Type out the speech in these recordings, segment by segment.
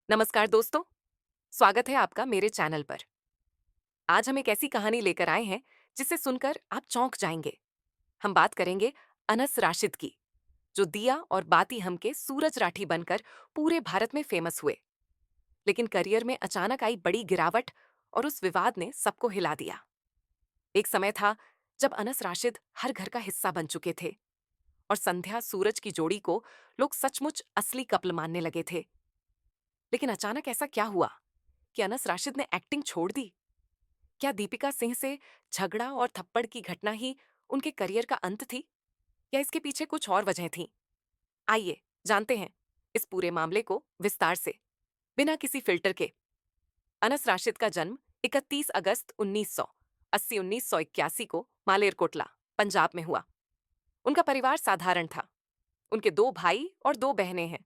नमस्कार दोस्तों, स्वागत है आपका मेरे चैनल पर। आज हम एक ऐसी कहानी लेकर आए हैं जिसे सुनकर आप चौंक जाएंगे। हम बात करेंगे अनस राशिद की, जो दिया और बाती हम के सूरज राठी बनकर पूरे भारत में फेमस हुए। लेकिन करियर में अचानक आई बड़ी गिरावट और उस विवाद ने सबको हिला दिया। एक समय था जब अनस राशिद हर घर का हिस्सा बन चुके थे और संध्या सूरज की जोड़ी को लोग सचमुच असली कपल मानने लगे थे। लेकिन अचानक ऐसा क्या हुआ कि अनस राशिद ने एक्टिंग छोड़ दी? क्या दीपिका सिंह से झगड़ा और थप्पड़ की घटना ही उनके करियर का अंत थी, या इसके पीछे कुछ और वजह थी? आइए जानते हैं इस पूरे मामले को विस्तार से, बिना किसी फिल्टर के। अनस राशिद का जन्म 31 अगस्त 1981 को मालेरकोटला, पंजाब में हुआ। उनका परिवार साधारण था। उनके दो भाई और दो बहनें हैं।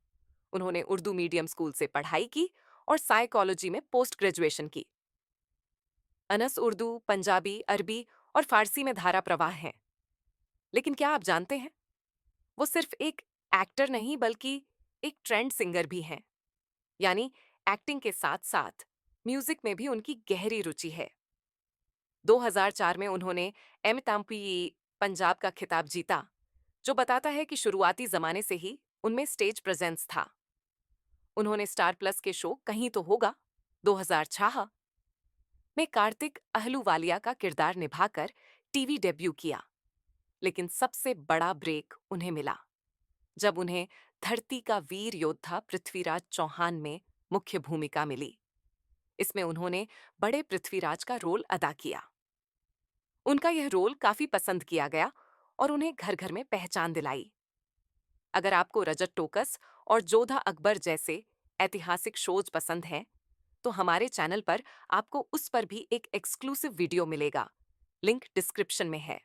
उन्होंने उर्दू मीडियम स्कूल से पढ़ाई की और साइकोलॉजी में पोस्ट ग्रेजुएशन की। अनस उर्दू, पंजाबी, अरबी और फारसी में धारा प्रवाह हैं। लेकिन क्या आप जानते हैं, वो सिर्फ एक एक्टर नहीं बल्कि एक ट्रेंड सिंगर भी हैं। यानी एक्टिंग के साथ साथ म्यूजिक में भी उनकी गहरी रुचि है। 2004 में उन्होंने एमताम्पी पंजाब का खिताब जीता, जो बताता है कि शुरुआती जमाने से ही उनमें स्टेज प्रेजेंस था। उन्होंने स्टार प्लस के शो कहीं तो होगा 2006 में कार्तिक अहलूवालिया का किरदार निभाकर टीवी डेब्यू किया। लेकिन सबसे बड़ा ब्रेक उन्हें मिला जब उन्हें धरती का वीर योद्धा पृथ्वीराज चौहान में मुख्य भूमिका मिली। इसमें उन्होंने बड़े पृथ्वीराज का रोल अदा किया। उनका यह रोल काफी पसंद किया गया और उन्हें घर घर में पहचान दिलाई। अगर आपको रजत टोकस और जोधा अकबर जैसे ऐतिहासिक शोज पसंद हैं, तो हमारे चैनल पर आपको उस पर भी एक एक्सक्लूसिव वीडियो मिलेगा। लिंक डिस्क्रिप्शन में है।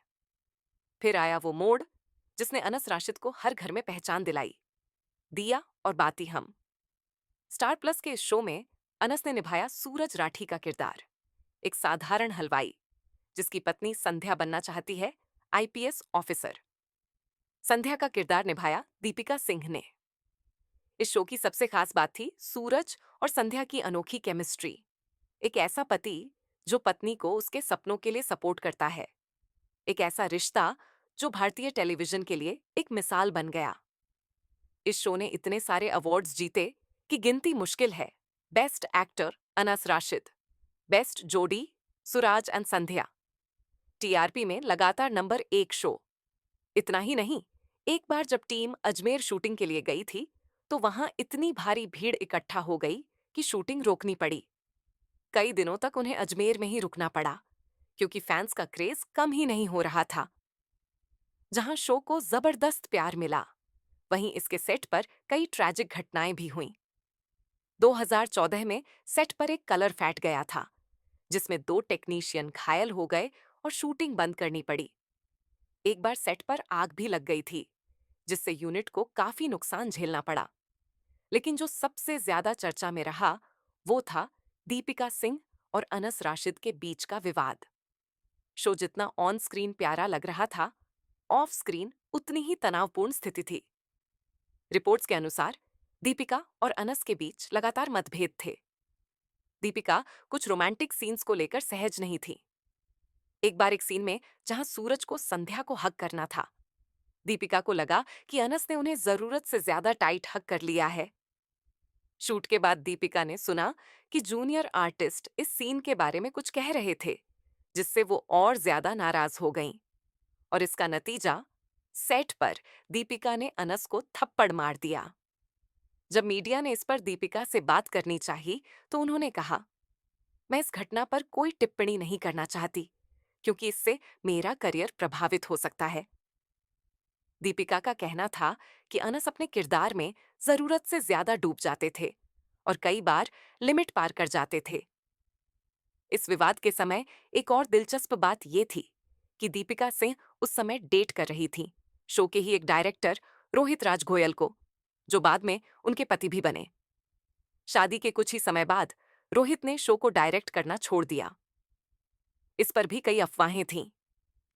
फिर आया वो मोड़ जिसने अनस राशिद को हर घर में पहचान दिलाई, दिया और बाती हम। स्टार प्लस के इस शो में अनस ने निभाया सूरज राठी का किरदार, एक साधारण हलवाई जिसकी पत्नी संध्या बनना चाहती है आईपीएस ऑफिसर। संध्या का किरदार निभाया दीपिका सिंह ने। इस शो की सबसे खास बात थी सूरज और संध्या की अनोखी केमिस्ट्री। एक ऐसा पति जो पत्नी को उसके सपनों के लिए सपोर्ट करता है। एक ऐसा रिश्ता जो भारतीय टेलीविजन के लिए एक मिसाल बन गया। इस शो ने इतने सारे अवार्ड्स जीते कि गिनती मुश्किल है। Best actor Anas Rashid, best जोड़ी सुराज एंड संध्या, टीआरपी में लगातार नंबर 1 शो। इतना ही नहीं, एक बार जब टीम अजमेर शूटिंग के लिए गई थी, तो वहां इतनी भारी भीड़ इकट्ठा हो गई कि शूटिंग रोकनी पड़ी। कई दिनों तक उन्हें अजमेर में ही रुकना पड़ा, क्योंकि फैंस का क्रेज कम ही नहीं हो रहा था। जहां शो को जबरदस्त प्यार मिला, वहीं इसके सेट पर कई ट्रैजिक घटनाएं भी हुईं। 2014 में सेट पर एक कलर फैट गया था, जिसमें 2 टेक्नीशियन घायल हो गए और शूटिंग बंद करनी पड़ी। एक बार सेट पर आग भी लग गई थी, जिससे यूनिट को काफी नुकसान झेलना पड़ा। लेकिन जो सबसे ज्यादा चर्चा में रहा, वो था दीपिका सिंह और अनस राशिद के बीच का विवाद। शो जितना ऑन स्क्रीन प्यारा लग रहा था, ऑफ स्क्रीन उतनी ही तनावपूर्ण स्थिति थी। रिपोर्ट्स के अनुसार दीपिका और अनस के बीच लगातार मतभेद थे। दीपिका कुछ रोमांटिक सीन्स को लेकर सहज नहीं थी। एक बार एक सीन में जहां सूरज को संध्या को हक करना था, दीपिका को लगा कि अनस ने उन्हें जरूरत से ज्यादा टाइट हक कर लिया है। शूट के बाद दीपिका ने सुना कि जूनियर आर्टिस्ट इस सीन के बारे में कुछ कह रहे थे, जिससे वो और ज्यादा नाराज हो गईं। और इसका नतीजा, सेट पर दीपिका ने अनस को थप्पड़ मार दिया। जब मीडिया ने इस पर दीपिका से बात करनी चाहिए, तो उन्होंने कहा, मैं इस घटना पर कोई टिप्पणी नहीं करना चाहती, क्योंकि इससे मेरा करियर प्रभावित हो सकता है। दीपिका का कहना था कि अनस अपने किरदार में जरूरत से ज्यादा डूब जाते थे और कई बार लिमिट पार कर जाते थे। इस विवाद के समय एक और दिलचस्प बात यह थी कि दीपिका सिंह उस समय डेट कर रही थी शो के ही एक डायरेक्टर रोहित राज गोयल को, जो बाद में उनके पति भी बने। शादी के कुछ ही समय बाद रोहित ने शो को डायरेक्ट करना छोड़ दिया। इस पर भी कई अफवाहें थीं।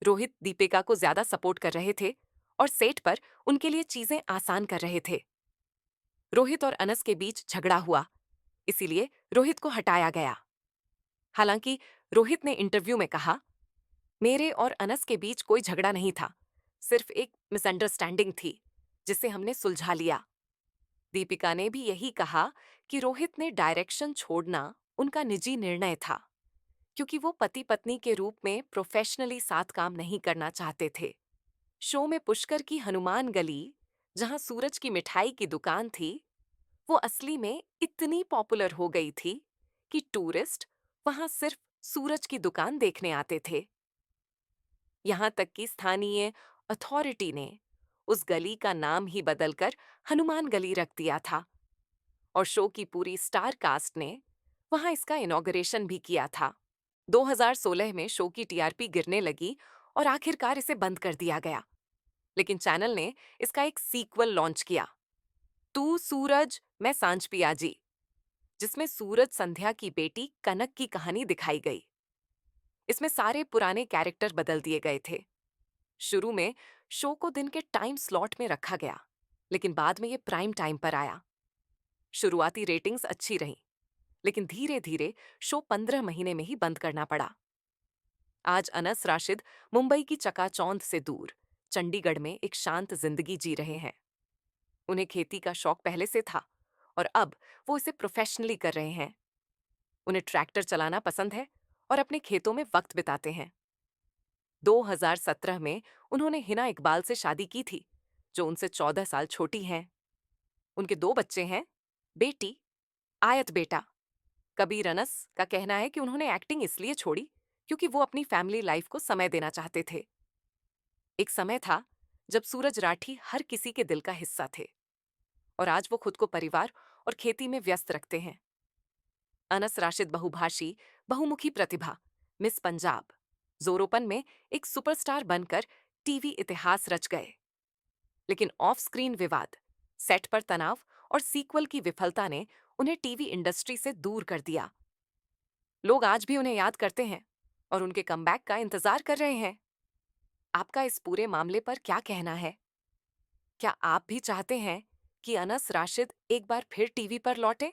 रोहित दीपिका को ज्यादा सपोर्ट कर रहे थे और सेट पर उनके लिए चीजें आसान कर रहे थे। रोहित और अनस के बीच झगड़ा हुआ, इसीलिए रोहित को हटाया गया। हालांकि रोहित ने इंटरव्यू में कहा, मेरे और अनस के बीच कोई झगड़ा नहीं था, सिर्फ एक मिसअंडरस्टैंडिंग थी जिसे हमने सुलझा लिया। दीपिका ने भी यही कहा कि रोहित ने डायरेक्शन छोड़ना उनका निजी निर्णय था, क्योंकि वो पति पत्नी के रूप में प्रोफेशनली साथ काम नहीं करना चाहते थे। शो में पुष्कर की हनुमान गली, जहां सूरज की मिठाई की दुकान थी, वो असली में इतनी पॉपुलर हो गई थी कि टूरिस्ट वहां सिर्फ सूरज की दुकान देखने आते थे। यहां तक कि स्थानीय अथॉरिटी ने उस गली का नाम ही बदलकर हनुमान गली रख दिया था और शो की पूरी स्टार कास्ट ने वहां इसका इनॉग्रेशन भी किया था। 2016 में शो की टीआरपी गिरने लगी और आखिरकार इसे बंद कर दिया गया, लेकिन चैनल ने इसका एक सीक्वल लॉन्च किया, तू सूरज मैं सांझ पियाजी, जिसमें सूरज संध्या की बेटी कनक की कहानी दिखाई गई। इसमें सारे पुराने कैरेक्टर बदल दिए गए थे। शुरू में शो को दिन के टाइम स्लॉट में रखा गया, लेकिन बाद में ये प्राइम टाइम पर आया। शुरुआती रेटिंग्स अच्छी रहीं, लेकिन धीरे धीरे शो 15 महीने में ही बंद करना पड़ा। आज अनस राशिद मुंबई की चकाचौंध से दूर चंडीगढ़ में एक शांत जिंदगी जी रहे हैं। उन्हें खेती का शौक पहले से था और अब वो इसे प्रोफेशनली कर रहे हैं। उन्हें ट्रैक्टर चलाना पसंद है और अपने खेतों में वक्त बिताते हैं। 2017 में उन्होंने हिना इकबाल से शादी की थी, जो उनसे 14 साल छोटी हैं। उनके 2 बच्चे हैं, बेटी आयत बेटा। कबीर अनस का कहना है कि उन्होंने एक्टिंग इसलिए छोड़ी क्योंकि वो अपनी फैमिली लाइफ को समय देना चाहते थे। एक समय था जब सूरज राठी हर किसी के दिल का हिस्सा थे और आज वो खुद को परिवार और खेती में व्यस्त रखते हैं। अनस राशिद बहुभाषी, बहुमुखी प्रतिभा, मिस पंजाब, जोरोपन में एक सुपरस्टार बनकर टीवी इतिहास रच गए। लेकिन ऑफ स्क्रीन विवाद, सेट पर तनाव और सीक्वल की विफलता ने उन्हें टीवी इंडस्ट्री से दूर कर दिया। लोग आज भी उन्हें याद करते हैं और उनके कमबैक का इंतजार कर रहे हैं। आपका इस पूरे मामले पर क्या कहना है? क्या आप भी चाहते हैं कि अनस राशिद एक बार फिर टीवी पर लौटे?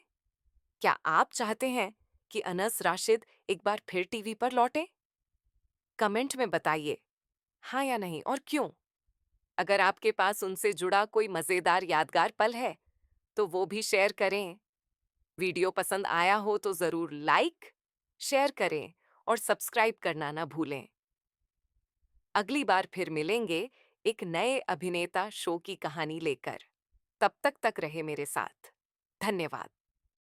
क्या आप चाहते हैं कि अनस राशिद एक बार फिर टीवी पर लौटे? कमेंट में बताइए, हाँ या नहीं और क्यों। अगर आपके पास उनसे जुड़ा कोई मजेदार यादगार पल है, तो वो भी शेयर करें। वीडियो पसंद आया हो तो जरूर लाइक, शेयर करें और सब्सक्राइब करना ना भूलें। अगली बार फिर मिलेंगे एक नए अभिनेता शो की कहानी लेकर। तब तक रहे मेरे साथ। धन्यवाद।